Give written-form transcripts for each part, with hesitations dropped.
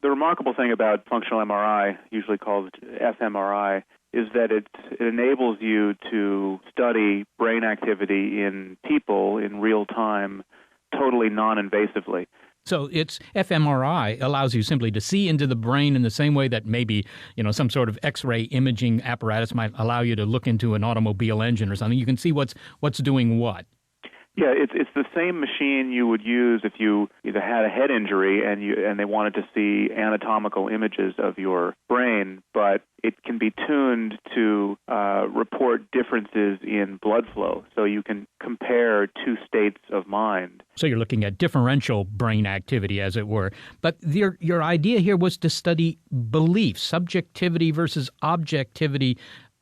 The remarkable thing about functional MRI, usually called fMRI, is that it enables you to study brain activity in people in real time, totally non-invasively. So it's fMRI allows you simply to see into the brain in the same way that maybe, some sort of X-ray imaging apparatus might allow you to look into an automobile engine or something. You can see what's doing what. Yeah, it's the same machine you would use if you either had a head injury and they wanted to see anatomical images of your brain, but it can be tuned to report differences in blood flow, so you can compare two states of mind. So you're looking at differential brain activity, as it were. But your idea here was to study belief, subjectivity versus objectivity.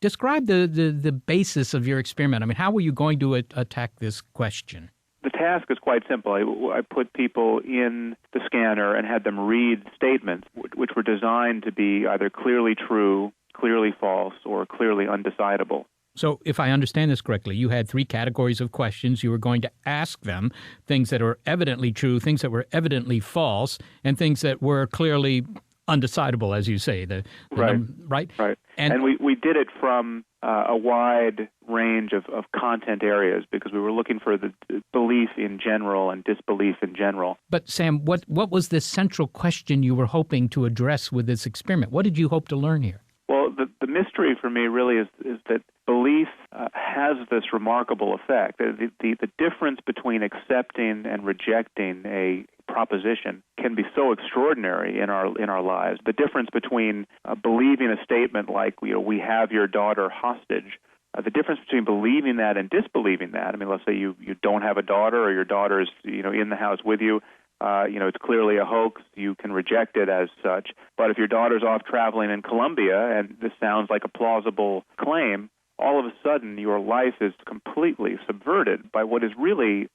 Describe the basis of your experiment. I mean, how were you going to attack this question? The task is quite simple. I put people in the scanner and had them read statements which were designed to be either clearly true, clearly false, or clearly undecidable. So if I understand this correctly, you had three categories of questions. You were going to ask them things that are evidently true, things that were evidently false, and things that were clearly undecidable, as you say. Right. Right. And we did it from a wide range of content areas because we were looking for the belief in general and disbelief in general. But Sam, what was the central question you were hoping to address with this experiment? What did you hope to learn here? Well, the mystery for me really is that belief has this remarkable effect. The difference between accepting and rejecting a proposition can be so extraordinary in our lives. The difference between believing a statement like we have your daughter hostage, the difference between believing that and disbelieving that. I mean, let's say you don't have a daughter, or your daughter's in the house with you. It's clearly a hoax. You can reject it as such. But if your daughter's off traveling in Colombia and this sounds like a plausible claim, all of a sudden your life is completely subverted by what is really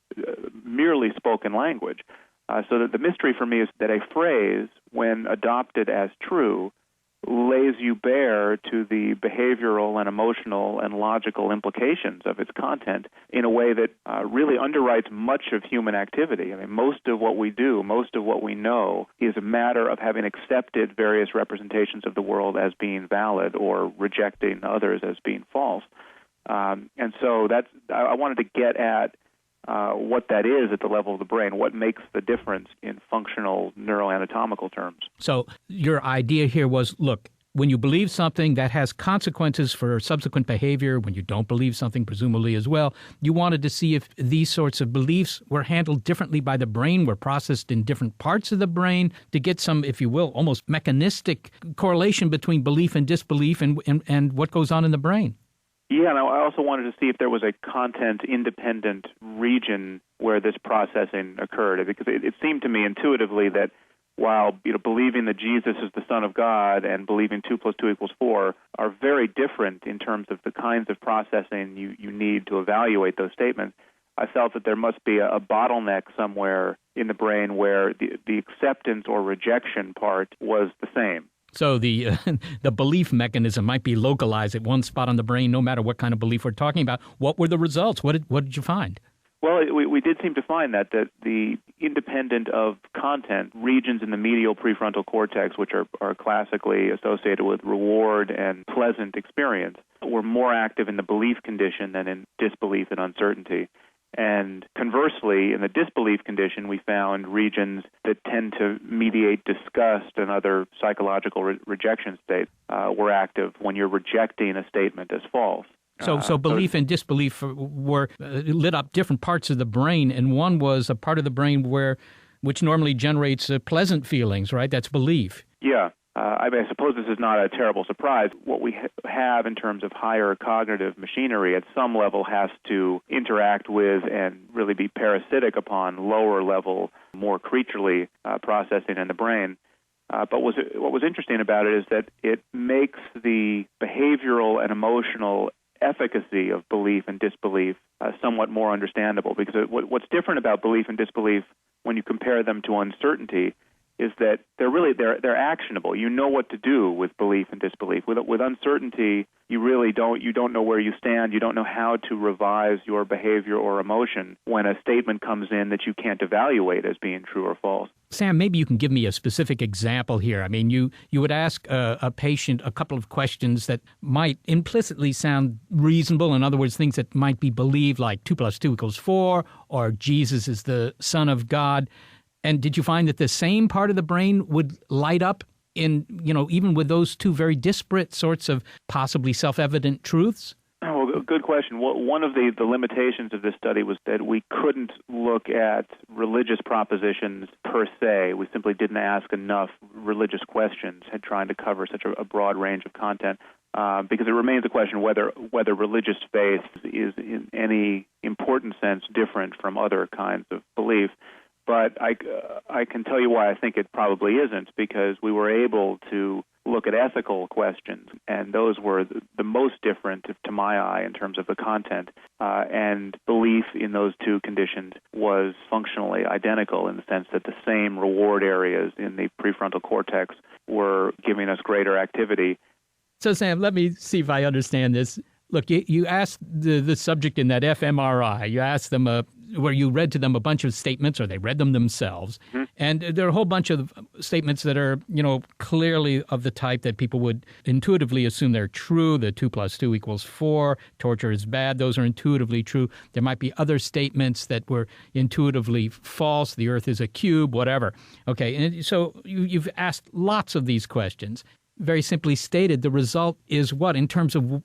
merely spoken language. So that the mystery for me is that a phrase, when adopted as true, lays you bare to the behavioral and emotional and logical implications of its content in a way that really underwrites much of human activity. I mean, most of what we do, most of what we know is a matter of having accepted various representations of the world as being valid or rejecting others as being false. And so I wanted to get at what that is at the level of the brain, what makes the difference in functional neuroanatomical terms. So your idea here was, look, when you believe something, that has consequences for subsequent behavior. When you don't believe something, presumably as well, you wanted to see if these sorts of beliefs were handled differently by the brain, were processed in different parts of the brain, to get some, if you will, almost mechanistic correlation between belief and disbelief and what goes on in the brain. Yeah, and I also wanted to see if there was a content-independent region where this processing occurred, because it seemed to me intuitively that while believing that Jesus is the Son of God and believing 2 + 2 = 4 are very different in terms of the kinds of processing you need to evaluate those statements, I felt that there must be a bottleneck somewhere in the brain where the acceptance or rejection part was the same. So the belief mechanism might be localized at one spot on the brain, no matter what kind of belief we're talking about. What were the results? What did you find? Well, we did seem to find that the independent of content regions in the medial prefrontal cortex, which are classically associated with reward and pleasant experience, were more active in the belief condition than in disbelief and uncertainty. And conversely, in the disbelief condition, we found regions that tend to mediate disgust and other psychological rejection states were active when you're rejecting a statement as false. So belief and disbelief were lit up different parts of the brain, and one was a part of the brain which normally generates pleasant feelings, right? That's belief. Yeah. I suppose this is not a terrible surprise. What we have in terms of higher cognitive machinery at some level has to interact with and really be parasitic upon lower level, more creaturely processing in the brain. But what was interesting about it is that it makes the behavioral and emotional efficacy of belief and disbelief somewhat more understandable, because what's different about belief and disbelief when you compare them to uncertainty is that they're actionable. You know what to do with belief and disbelief. With uncertainty, you don't know where you stand. You don't know how to revise your behavior or emotion when a statement comes in that you can't evaluate as being true or false. Sam, maybe you can give me a specific example here. I mean, you would ask a patient a couple of questions that might implicitly sound reasonable. In other words, things that might be believed, like 2 + 2 = 4, or Jesus is the Son of God. And did you find that the same part of the brain would light up in, even with those two very disparate sorts of possibly self-evident truths? Well, good question. One of the limitations of this study was that we couldn't look at religious propositions per se. We simply didn't ask enough religious questions trying to cover such a broad range of content, because it remains a question whether religious faith is in any important sense different from other kinds of belief. But I can tell you why I think it probably isn't, because we were able to look at ethical questions, and those were the most different to my eye in terms of the content, and belief in those two conditions was functionally identical in the sense that the same reward areas in the prefrontal cortex were giving us greater activity. So, Sam, let me see if I understand this. Look, you asked the subject in that fMRI, you asked them where you read to them a bunch of statements, or they read them themselves. Mm-hmm. And there are a whole bunch of statements that are, clearly of the type that people would intuitively assume they're true. The 2 + 2 = 4, torture is bad. Those are intuitively true. There might be other statements that were intuitively false. The earth is a cube, whatever. Okay, and so you've asked lots of these questions. Very simply stated, the result is what in terms of,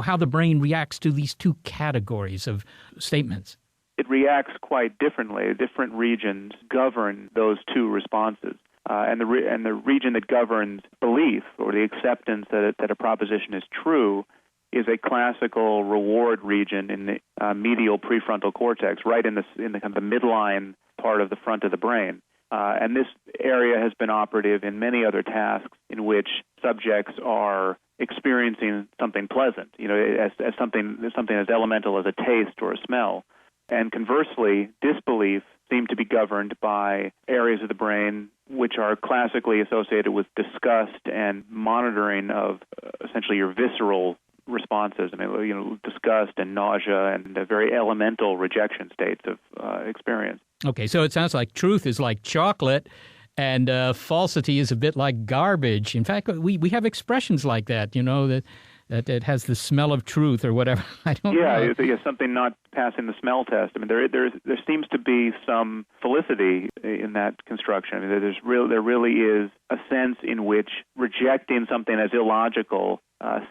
how the brain reacts to these two categories of statements? It reacts quite differently. Different regions govern those two responses. And the region that governs belief, or the acceptance that a proposition is true, is a classical reward region in the medial prefrontal cortex, right in the kind of the midline part of the front of the brain. And this area has been operative in many other tasks in which subjects are experiencing something pleasant, as something as elemental as a taste or a smell. And conversely, disbelief seemed to be governed by areas of the brain which are classically associated with disgust and monitoring of essentially your visceral responses. I mean, disgust and nausea and very elemental rejection states of experience. Okay, so it sounds like truth is like chocolate, and falsity is a bit like garbage. In fact, we have expressions like that, that it has the smell of truth or whatever. I don't know. Yeah, something not passing the smell test. I mean, there seems to be some felicity in that construction. I mean, there really is a sense in which rejecting something as illogical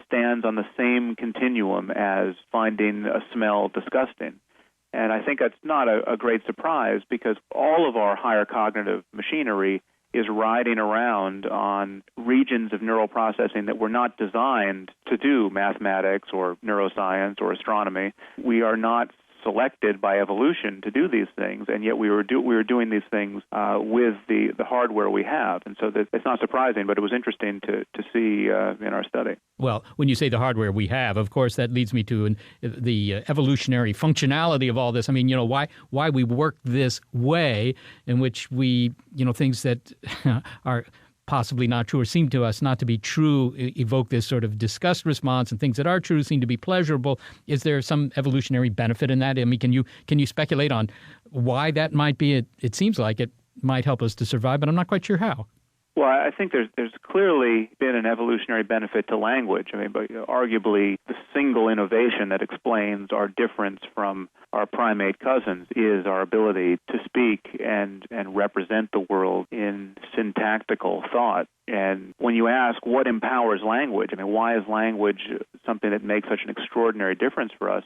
stands on the same continuum as finding a smell disgusting. And I think that's not a great surprise, because all of our higher cognitive machinery is riding around on regions of neural processing that were not designed to do mathematics or neuroscience or astronomy. We are not selected by evolution to do these things, and yet we were doing these things with the hardware we have. And so it's not surprising, but it was interesting to see in our study. Well, when you say the hardware we have, of course, that leads me to the evolutionary functionality of all this. I mean, why we work this way, in which we, things that are possibly not true or seem to us not to be true evoke this sort of disgust response, and things that are true seem to be pleasurable. Is there some evolutionary benefit in that? I mean, can you speculate on why that might be? It seems like it might help us to survive, but I'm not quite sure how. Well, I think there's clearly been an evolutionary benefit to language. I mean, but arguably the single innovation that explains our difference from our primate cousins is our ability to speak and represent the world in syntactical thought. And when you ask what empowers language, I mean, why is language something that makes such an extraordinary difference for us?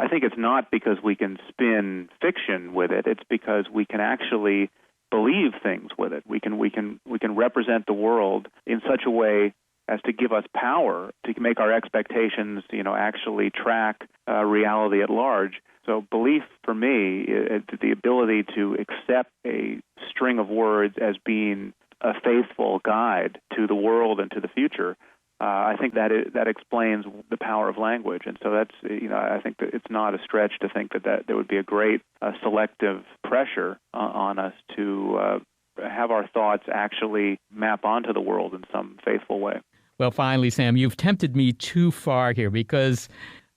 I think it's not because we can spin fiction with it. It's because we can actually believe things with it. We can represent the world in such a way as to give us power to make our expectations, actually track reality at large. So belief, for me, the ability to accept a string of words as being a faithful guide to the world and to the future, I think that explains the power of language. And so that's, I think that it's not a stretch to think that there would be a great selective pressure on us to have our thoughts actually map onto the world in some faithful way. Well, finally, Sam, you've tempted me too far here, because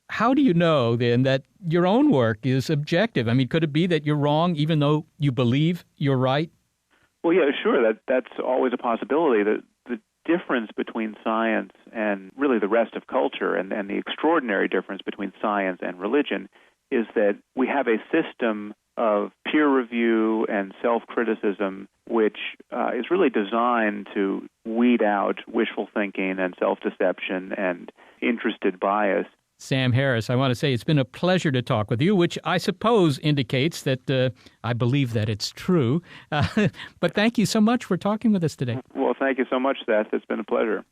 how do you know then that your own work is objective? I mean, could it be that you're wrong even though you believe you're right? Well, yeah, sure. That's always a possibility. The difference between science and really the rest of culture, and the extraordinary difference between science and religion, is that we have a system of peer review and self-criticism which is really designed to weed out wishful thinking and self-deception and interested bias. Sam Harris, I want to say it's been a pleasure to talk with you, which I suppose indicates that I believe that it's true. But thank you so much for talking with us today. Well, thank you so much, Seth. It's been a pleasure.